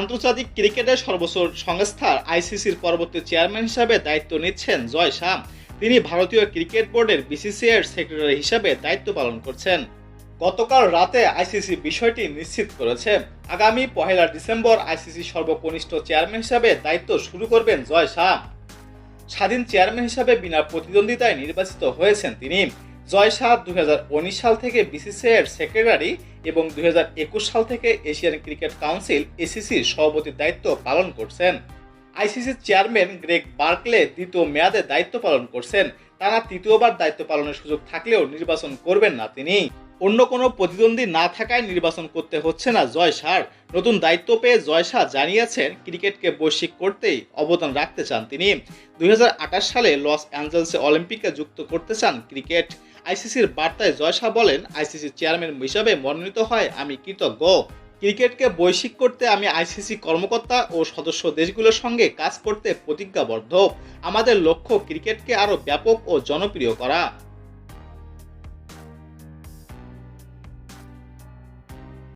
আন্তর্জাতিক ক্রিকেটের সর্বোচ্চ সংস্থার আইসিসির পরবর্তী চেয়ারম্যান হিসাবে দায়িত্ব নিচ্ছেন জয় শাহ। তিনি ভারতীয় ক্রিকেট বোর্ডের বিসিসিআই এর সেক্রেটারি হিসাবে দায়িত্ব পালন করছেন। গতকাল রাতে আইসিসি বিষয়টি নিশ্চিত করেছে। আগামী 1 ডিসেম্বর আইসিসি সর্বকনিষ্ঠ চেয়ারম্যান হিসাবে দায়িত্ব শুরু করবেন জয় শাহ। স্বাধীন চেয়ারম্যান হিসাবে বিনা প্রতিদ্বন্দ্বিতায় নির্বাচিত হয়েছেন তিনি। জয় শাহ 2019 সাল থেকে বিসিসিআই এর সেক্রেটারি এবং 2021 সাল থেকে এশিয়ান ক্রিকেট কাউন্সিল এসিসির সভাপতির দায়িত্ব পালন করছেন। আইসিসির চেয়ারম্যান গ্রেগ বার্কলে দ্বিতীয় মেয়াদে দায়িত্ব পালন করছেন। টানা তৃতীয়বার দায়িত্ব পালনের সুযোগ থাকলেও নির্বাচন করবেন না তিনি। অন্য কোনো প্রতিদ্বন্দ্বী না থাকায় নির্বাচন করতে হচ্ছে না জয় শাহর। নতুন দায়িত্ব পেয়ে জয় শাহ জানিয়েছেন ক্রিকেটকে বৈশ্বিক করতেই অবদান রাখতে চান তিনি। 2028 সালে লস অ্যাঞ্জেলেসে অলিম্পিকে যুক্ত করতে চান ক্রিকেট। আইসিসির বার্তায় জয় শাহ বলেন, আইসিসির চেয়ারম্যান হিসাবে মনোনীত হয় আমি কৃতজ্ঞ। ক্রিকেটকে বৈশ্বিক করতে আমি আইসিসি কর্মকর্তা ও সদস্য দেশগুলোর সঙ্গে কাজ করতে প্রতিজ্ঞাবদ্ধ। আমাদের লক্ষ্য ক্রিকেটকে আরও ব্যাপক ও জনপ্রিয় করা।